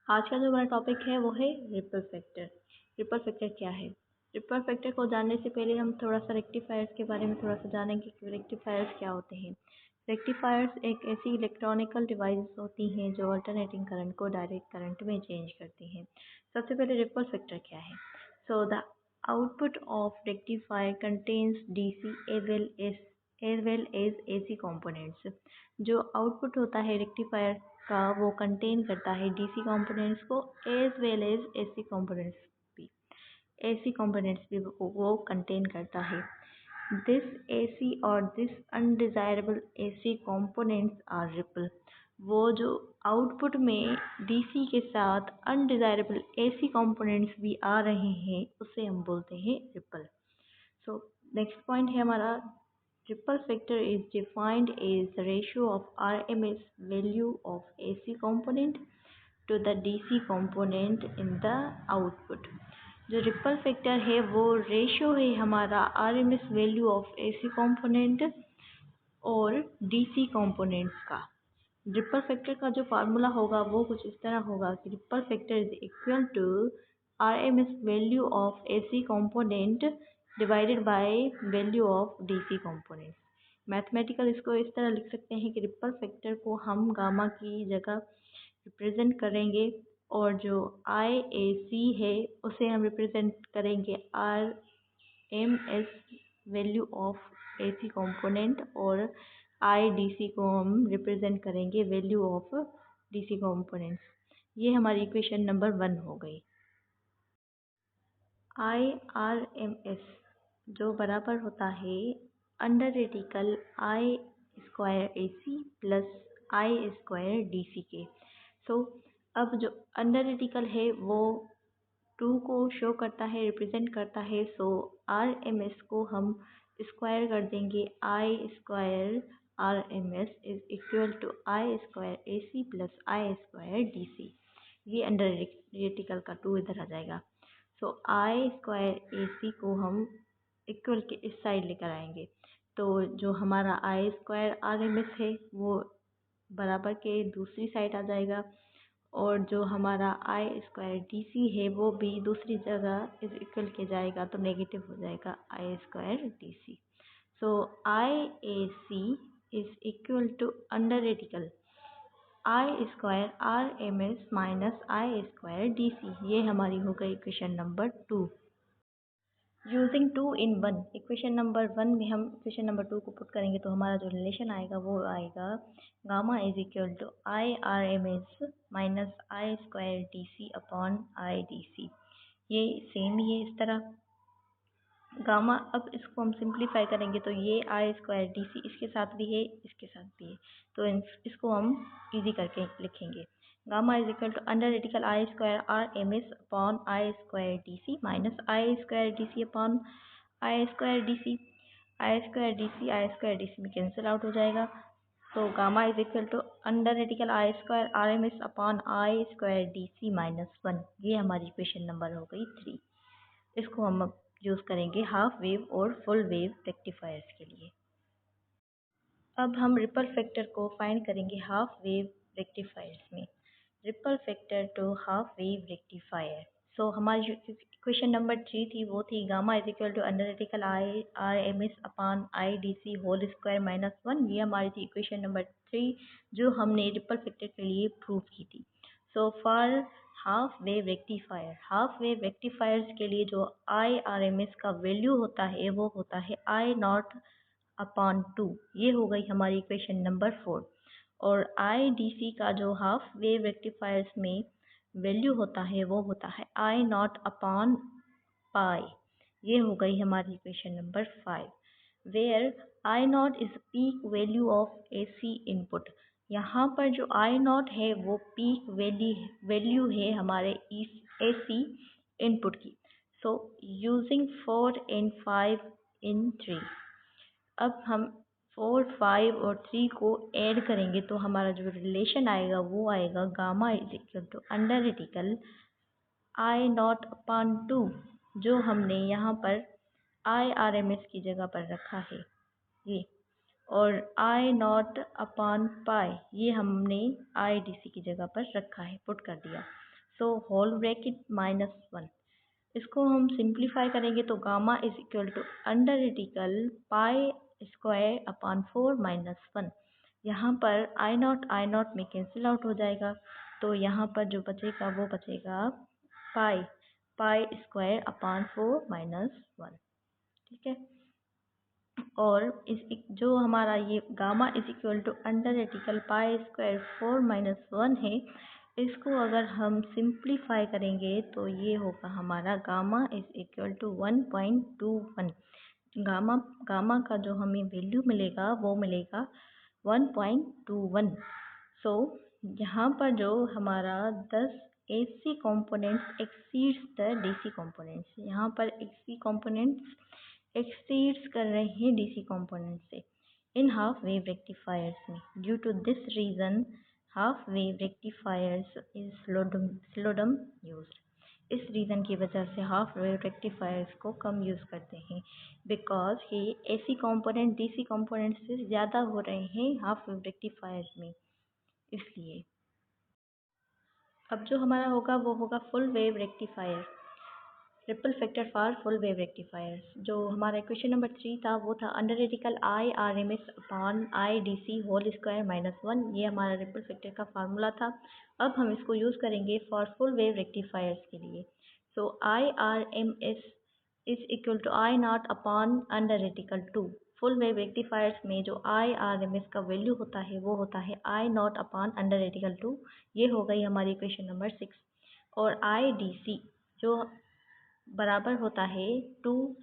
आज का जो हमारा टॉपिक है वो है रिपल फैक्टर। रिपल फैक्टर क्या है? रिपल फैक्टर को जानने से पहले हम थोड़ा सा रेक्टिफायर्स के बारे में थोड़ा सा जानेंगे कि रेक्टिफायर्स क्या होते हैं। रेक्टिफायर्स एक ऐसी इलेक्ट्रॉनिकल डिवाइस होती हैं जो अल्टरनेटिंग करंट को डायरेक्ट करंट में चेंज करती हैं। सबसे पहले रिपल फैक्टर क्या है? So the output of rectifier contains DC as well as AC components. जो आउटपुट होता है रेक्टिफायर का वो कंटेन करता है डीसी कंपोनेंट्स को as well as AC components भी वो कंटेन करता है। दिस एसी और this undesirable AC components are ripple. वो जो आउटपुट में डीसी के साथ अनडिजायरेबल एसी कंपोनेंट्स भी आ रहे हैं उसे हम बोलते हैं रिपल। सो नेक्स्ट पॉइंट है हमारा, ripple factor is defined as the ratio of RMS value of AC component to the DC component in the output। जो रिपल फैक्टर है वो रेशियो है हमारा RMS value of AC component और DC components का। Ripple factor का जो formula होगा वो कुछ इस तरह होगा कि ripple factor is equal to RMS value of AC component divided by value of DC component. Mathematical इसको इस तरह लिख सकते हैं कि रिपल फैक्टर को हम गामा की जगह रिप्रेजेंट करेंगे और जो IAC है उसे हम रिप्रेजेंट करेंगे RMS value of AC component और IDC को हम रिप्रेजेंट करेंगे वैल्यू ऑफ DC कंपोनेंट्स। ये हमारी इक्वेशन नंबर 1 हो गई। IRMS जो बराबर होता है under radical I square AC plus I square DC के। सो अब जो अंडर रेडिकल है वो 2 को शो करता है, रिप्रेजेंट करता है। सो RMS को हम स्क्वायर कर देंगे, I square RMS is equal to I square AC plus I square DC। ये अंडर रेडिकल का 2 इधर आ जाएगा। सो I स्क्वायर AC को हम इक्वल के इस साइड लेकर आएंगे तो जो हमारा I स्क्वायर RMS है वो बराबर के दूसरी साइड आ जाएगा और जो हमारा I स्क्वायर DC है वो भी दूसरी जगह इज इक्वल के जाएगा तो नेगेटिव हो जाएगा I square DC। So IAC is equal to under radical I square RMS minus I square DC। ये हमारी हो गई equation number 2। Using 2 in 1, equation number 1 में हम इक्वेशन नंबर 2 को पुट करेंगे तो हमारा जो रिलेशन आएगा वो आएगा gamma is equal to IRMS minus I square DC upon IDC। ये सेम ही है इस तरह गामा। अब इसको हम सिंप्लीफाई करेंगे तो ये I स्क्वायर DC इसके साथ भी है इसके साथ भी है तो इसको हम इजी करके लिखेंगे। Gamma is equal to under radical I square RMS upon I square DC minus I square DC upon I square DC। I square DC में कैंसिल आउट हो जाएगा तो gamma is equal to under radical I square RMS upon I square DC minus 1। ये हमारी equation number हो गई 3। इसको हम यूज़ करेंगे हाफ वेव और फुल वेव रेक्टिफायर्स के लिए। अब हम रिपल फैक्टर को फाइंड करेंगे हाफ वेव रेक्टिफायर्स में। Ripple factor to half wave rectifier. So हमारी जो इक्वेशन नंबर 3 थी वो थी gamma is equal to under radical IRMS upon IDC whole square minus 1। ये हमारी थी इक्वेशन नंबर 3 जो हमने रिपल फैक्टर के लिए प्रूव की थी। So for half wave rectifiers के लिए जो IRMS का वैल्यू होता है वो होता है I नॉट अपॉन 2। ये हो गई हमारी इक्वेशन नंबर 4। और IDC का जो हाफ वेव रेक्टिफायर्स में वैल्यू होता है वो होता है I नॉट अपॉन पाई। ये हो गई हमारी equation number 5। Where I not is peak value of AC input. यहाँ पर जो I नॉट है वो पीक वैल्यू है हमारे AC इनपुट की। So using 4 and 5 in 3। अब हम 4, 5 और 3 को ऐड करेंगे तो हमारा जो रिलेशन आएगा वो आएगा gamma is equal to under radical I not upon 2 जो हमने यहाँ पर IRMS की जगह पर रखा है ये, और I नॉट अपॉन पाई ये हमने IDC की जगह पर रखा है, पुट कर दिया। So whole bracket -1। इसको हम सिंप्लीफाई करेंगे तो gamma is equal to under radical pi square upon 4 - 1। यहाँ पर आई नॉट में कैंसिल आउट हो जाएगा, तो यहाँ पर जो बचेगा वो बचेगा पाई स्क्वायर अपॉन 4 - 1। ठीक है। और जो हमारा ये gamma is equal to under radical pi square 4 - 1 है, इसको अगर हम सिंप्लीफाई करेंगे तो ये होगा हमारा gamma is equal to 1.21। Gamma का जो हमें वैल्यू मिलेगा वो मिलेगा 1.21। सो यहाँ पर जो हमारा 10 AC components exceeds the DC components, यहाँ पर AC components exceeds कर रहे हैं DC components से इन हाफ वेव रेक्टिफायर्स में। Due to this reason half wave rectifiers is seldom used. इस रीज़न की वजह से हाफ वेव रेक्टिफायर्स को कम यूज़ करते हैं, बिकॉज ये AC कंपोनेंट DC कंपोनेंट से ज़्यादा हो रहे हैं हाफ वेव रेक्टिफायर्स में, इसलिए। अब जो हमारा होगा वो होगा full wave rectifier, ripple factor for full wave rectifiers. जो हमारा क्वेश्चन नंबर 3 था वो था under radical IRMS upon IDC whole square -1। ये हमारा रिपल फैक्टर का फार्मूला था। अब हम इसको यूज़ करेंगे फॉर फुल वेव रेक्टिफायर्स के लिए। So IRMS is equal to I not upon under radical 2। Full wave rectifiers में जो IRMS का वैल्यू होता है वो होता है आई नॉट अपॉन अंडर रेडिकल 2। ये हो गई हमारी क्वेश्चन नंबर 6। और IDC जो बराबर होता है 2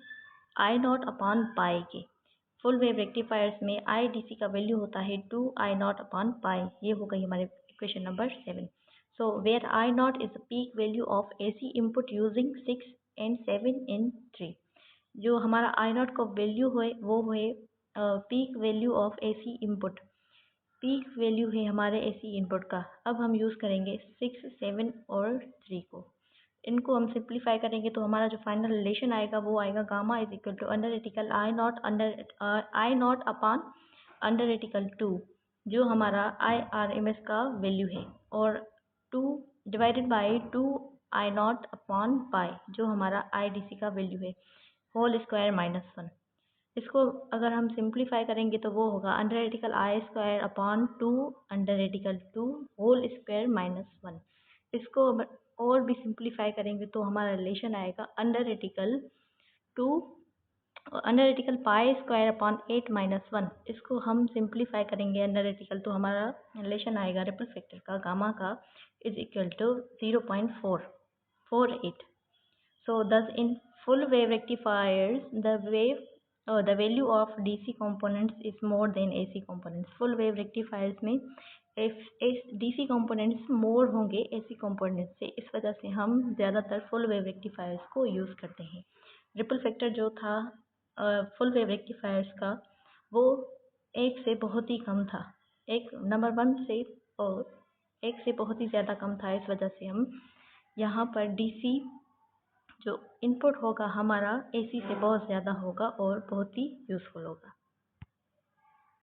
आई नॉट अपॉन पाई के। फुल वेव रेक्टिफायर्स में IDC का वैल्यू होता है 2 आई नॉट अपॉन पाई। ये हो गई हमारे question number 7। So where I not is the peak value of AC input using 6 and 7 in 3। जो हमारा आई नॉट का वैल्यू है वो है peak value of AC input. Peak value है हमारे AC इनपुट का। अब हम यूज़ करेंगे 6, 7 और 3 को। इनको हम सिंप्लीफाई करेंगे तो हमारा जो फाइनल रिलेशन आएगा वो आएगा gamma is equal to under radical I not upon under radical 2, जो हमारा IRMS का वैल्यू है, और 2 divided by 2 I not upon pi, जो हमारा IDC का वैल्यू है, होल स्क्वायर -1। इसको अगर हम सिंप्लीफाई करेंगे तो वो होगा under radical I square upon 2 under radical 2 whole square -1। इसको और भी सिंप्लीफाई करेंगे तो हमारा रिलेशन आएगा under radical pi square upon 8 - 1। इसको हम सिंप्लीफाई करेंगे अंडर रेडिकल तो हमारा रिलेशन आएगा रिपल फैक्टर का गामा का is equal to 0.448। So thus in full wave rectifiers the value of DC components is more than AC components। full wave rectifiers में DC components more होंगे AC components से, इस वजह से हम ज़्यादातर full wave rectifiers को यूज़ करते हैं। रिपल फैक्टर जो था फुल वेव रेक्टिफायर्स का वो 1 से बहुत ही कम था, नंबर 1 से और 1 से बहुत ही ज़्यादा कम था। इस वजह से हम यहाँ पर DC जो इनपुट होगा हमारा AC से बहुत ज़्यादा होगा और बहुत ही यूज़फुल होगा।